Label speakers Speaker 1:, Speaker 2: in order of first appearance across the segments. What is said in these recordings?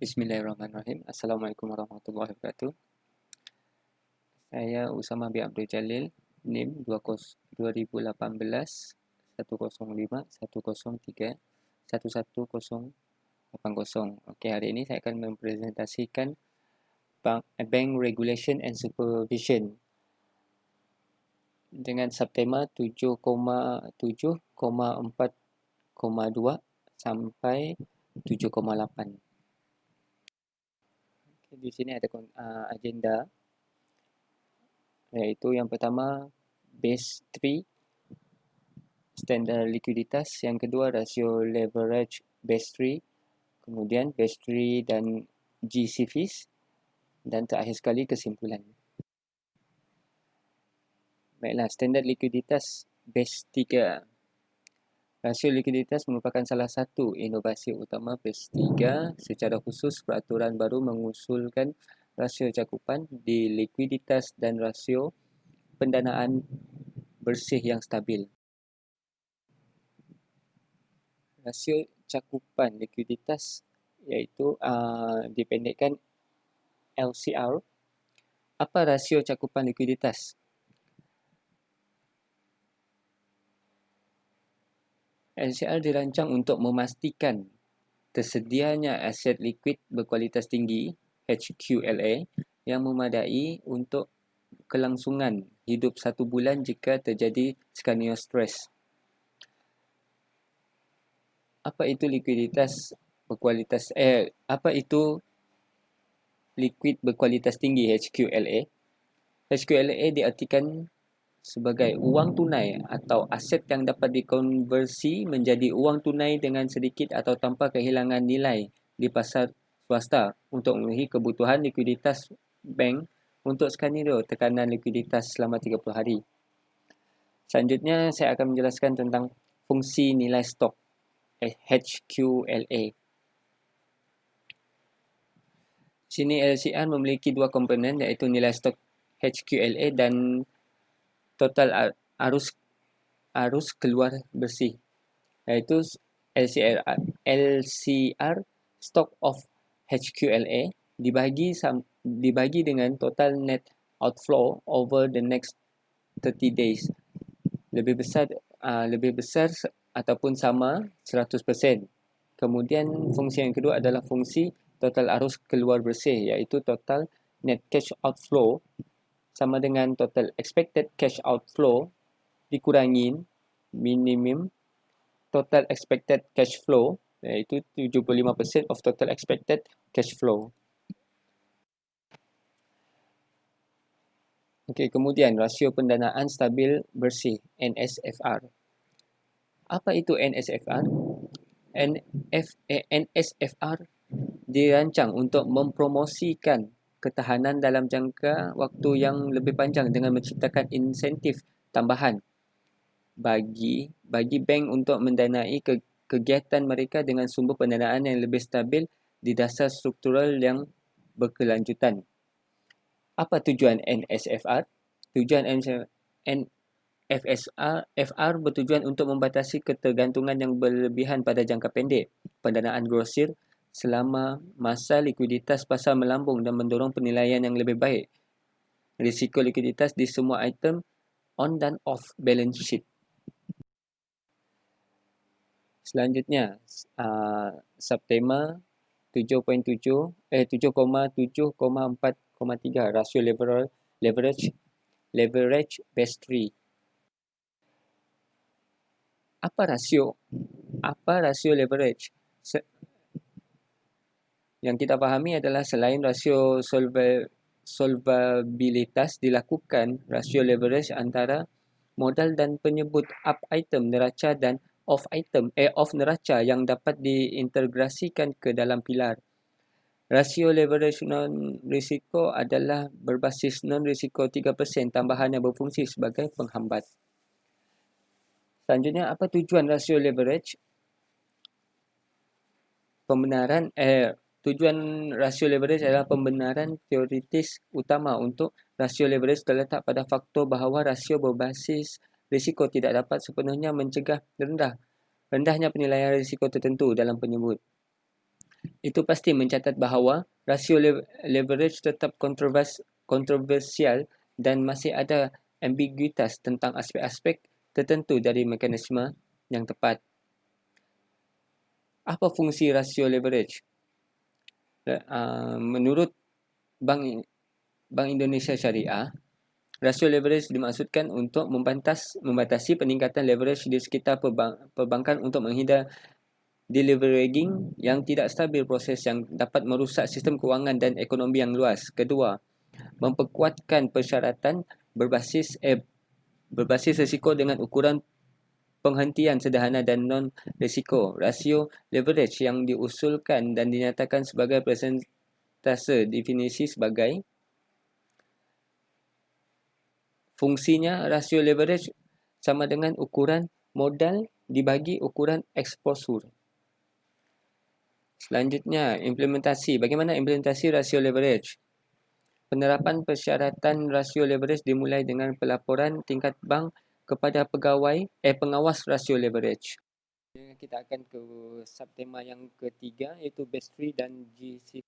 Speaker 1: Bismillahirrahmanirrahim. Assalamualaikum warahmatullahi wabarakatuh. Saya Usama bin Abdul Jalil, NIM 2018 105 103 11080. Okey, hari ini saya akan mempresentasikan Bank Regulation and Supervision dengan subtema 7,7,4,2 sampai 7,8. Di sini ada agenda, iaitu yang pertama base 3 standard likuiditas, yang kedua rasio leverage base 3, kemudian base 3 dan GC fees, dan terakhir sekali kesimpulan. Baiklah, standard likuiditas base 3. Rasio likuiditas merupakan salah satu inovasi utama base 3. Secara khusus, peraturan baru mengusulkan rasio cakupan di likuiditas dan rasio pendanaan bersih yang stabil. Rasio cakupan likuiditas iaitu dipendekkan LCR. Apa rasio cakupan likuiditas? LCR dirancang untuk memastikan tersedianya aset likuid berkualitas tinggi HQLA yang memadai untuk kelangsungan hidup 1 bulan jika terjadi scenario stres. Apa itu likuiditas berkualitas apa itu likuid berkualitas tinggi HQLA? HQLA diartikan sebagai uang tunai atau aset yang dapat dikonversi menjadi uang tunai dengan sedikit atau tanpa kehilangan nilai di pasar swasta untuk memenuhi kebutuhan likuiditas bank untuk skenario tekanan likuiditas selama 30 hari. Selanjutnya, saya akan menjelaskan tentang fungsi nilai stok HQLA. Sini LCR memiliki dua komponen, iaitu nilai stok HQLA dan total arus keluar bersih, iaitu LCR stock of HQLA dibagi dengan total net outflow over the next 30 days. Lebih besar ataupun sama 100%. Kemudian fungsi yang kedua adalah fungsi total arus keluar bersih, iaitu total net cash outflow sama dengan total expected cash outflow dikurangi minimum total expected cash flow, iaitu 75% of total expected cash flow. Okey, kemudian rasio pendanaan stabil bersih NSFR. Apa itu NSFR? NSFR dirancang untuk mempromosikan ketahanan dalam jangka waktu yang lebih panjang dengan menciptakan insentif tambahan bagi bank untuk mendanai kegiatan mereka dengan sumber pendanaan yang lebih stabil di dasar struktural yang berkelanjutan. Apa tujuan NSFR? Tujuan NSFR bertujuan untuk membatasi ketergantungan yang berlebihan pada jangka pendek pendanaan grosir selama masa likuiditas pasar melambung dan mendorong penilaian yang lebih baik risiko likuiditas di semua item on dan off balance sheet. Selanjutnya, subtema 7,7,4,3 rasio leverage base 3. Apa rasio leverage? Yang kita fahami adalah selain rasio solvabilitas dilakukan rasio leverage antara modal dan penyebut up item neraca dan off neraca yang dapat diintegrasikan ke dalam pilar. Rasio leverage non-risiko adalah berbasis non-risiko 3% tambahan yang berfungsi sebagai penghambat. Selanjutnya, apa tujuan rasio leverage? Tujuan rasio leverage adalah pembenaran teoritis utama untuk rasio leverage terletak pada faktor bahawa rasio berbasis risiko tidak dapat sepenuhnya mencegah rendahnya penilaian risiko tertentu dalam penyebut. itu pasti mencatat bahawa rasio leverage tetap kontroversial dan masih ada ambiguitas tentang aspek-aspek tertentu dari mekanisme yang tepat. Apa fungsi rasio leverage? Menurut Bank Indonesia Syariah, rasio leverage dimaksudkan untuk membatasi peningkatan leverage di sekitar perbankan untuk menghindar deleveraging yang tidak stabil, proses yang dapat merusak sistem kewangan dan ekonomi yang luas. Kedua, memperkuatkan persyaratan berbasis risiko dengan ukuran penghentian sederhana dan non-risiko. Rasio leverage yang diusulkan dan dinyatakan sebagai persentase definisi sebagai fungsinya rasio leverage sama dengan ukuran modal dibagi ukuran eksposur. Selanjutnya, implementasi. Bagaimana implementasi rasio leverage? Penerapan persyaratan rasio leverage dimulai dengan pelaporan tingkat bank kepada pengawas rasio leverage. Kita akan ke subtema yang ketiga, iaitu Base 3 dan GC.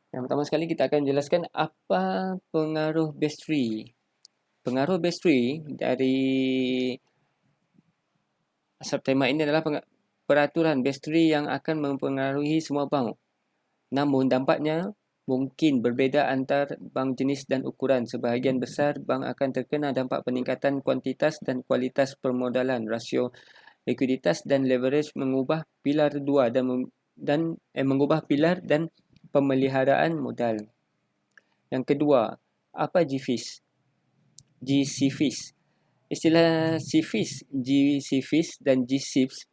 Speaker 1: Yang pertama sekali kita akan jelaskan apa pengaruh Base 3. Pengaruh Base 3 dari subtema ini adalah peraturan Base 3 yang akan mempengaruhi semua bank. Namun dampaknya mungkin berbeza antar bank jenis dan ukuran. Sebahagian besar bank akan terkena dampak peningkatan kuantitas dan kualitas permodalan. Rasio likuiditas dan leverage mengubah pilar 2 mengubah pilar dan pemeliharaan modal. Yang kedua, apa GCFIS? Istilah CFIS, GCFIS dan GSIPS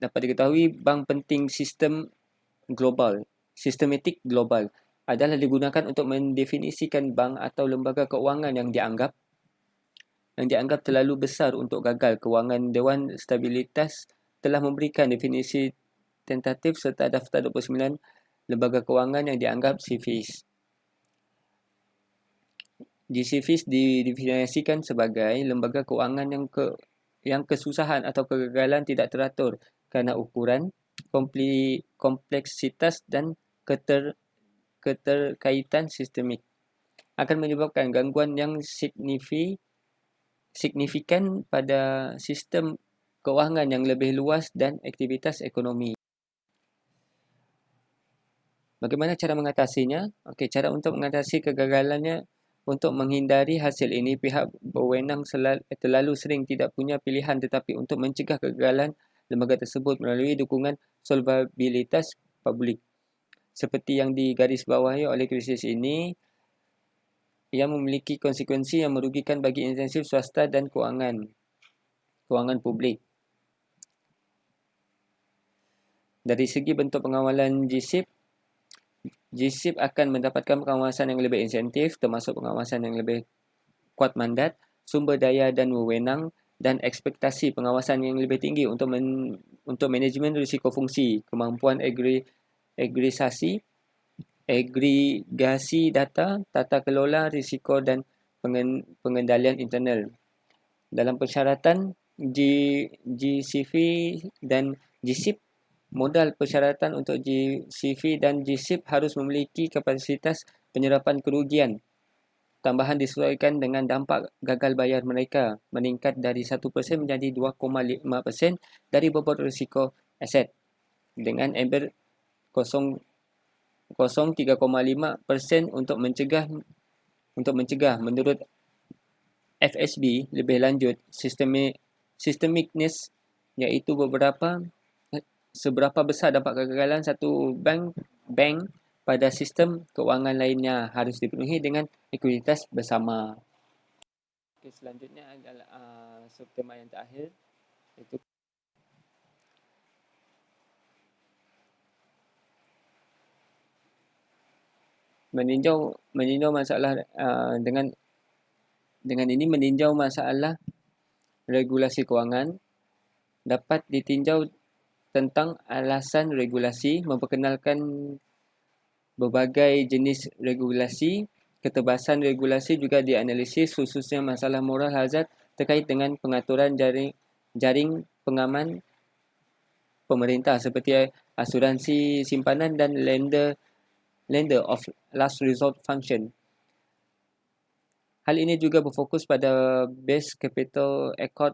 Speaker 1: dapat diketahui bank penting sistematik global adalah digunakan untuk mendefinisikan bank atau lembaga keuangan yang dianggap terlalu besar untuk gagal. Kewangan Dewan Stabilitas telah memberikan definisi tentatif serta daftar 29 lembaga kewangan yang dianggap CFIS. GCFIS didefinisikan sebagai lembaga kewangan yang kesusahan atau kegagalan tidak teratur kerana ukuran, kompleksitas dan keterkaitan sistemik akan menyebabkan gangguan yang signifikan pada sistem kewangan yang lebih luas dan aktivitas ekonomi. Bagaimana cara mengatasinya? Okey, cara untuk mengatasi kegagalannya. Untuk menghindari hasil ini, pihak berwenang terlalu sering tidak punya pilihan tetapi untuk mencegah kegagalan lembaga tersebut melalui dukungan solvabilitas publik. Seperti yang digarisbawahi oleh krisis ini, ia memiliki konsekuensi yang merugikan bagi insentif swasta dan kewangan publik. Dari segi bentuk pengawalan GSIP akan mendapatkan pengawasan yang lebih insentif, termasuk pengawasan yang lebih kuat mandat, sumber daya dan wewenang, dan ekspektasi pengawasan yang lebih tinggi untuk manajemen risiko fungsi, kemampuan agregasi data, tata kelola risiko dan pengendalian internal. Dalam persyaratan GCV dan GSIP, modal persyaratan untuk GCV dan GSIP harus memiliki kapasitas penyerapan kerugian tambahan disesuaikan dengan dampak gagal bayar mereka meningkat dari 1% menjadi 2,5% dari bobot risiko aset dengan ember 0,5% untuk mencegah menurut FSB lebih lanjut systemicness, iaitu seberapa besar dampak kegagalan satu bank pada sistem kewangan lainnya harus dipenuhi dengan likuiditas bersama. Okay, selanjutnya adalah subtema yang terakhir, iaitu meninjau masalah dengan ini meninjau masalah regulasi kewangan dapat ditinjau tentang alasan regulasi, memperkenalkan berbagai jenis regulasi. Ketebasan regulasi juga dianalisis, khususnya masalah moral hazard terkait dengan pengaturan jaring pengaman pemerintah seperti asuransi simpanan dan lender of last resort function. Hal ini juga berfokus pada base capital accord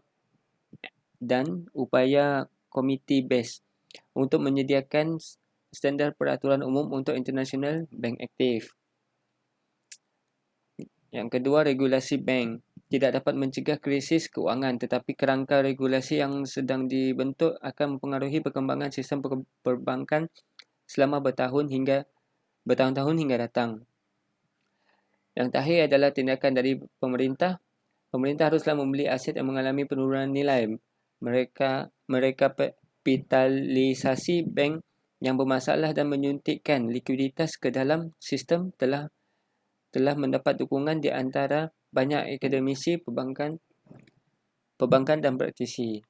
Speaker 1: dan upaya committee base untuk menyediakan standar peraturan umum untuk international bank aktif. Yang kedua, regulasi bank tidak dapat mencegah krisis keuangan, tetapi kerangka regulasi yang sedang dibentuk akan mempengaruhi perkembangan sistem perbankan selama bertahun-tahun hingga datang. Yang terakhir adalah tindakan dari pemerintah. Pemerintah haruslah membeli aset yang mengalami penurunan nilai. Mereka kapitalisasi bank yang bermasalah dan menyuntikkan likuiditas ke dalam sistem telah mendapat dukungan di antara banyak akademisi perbankan dan praktisi.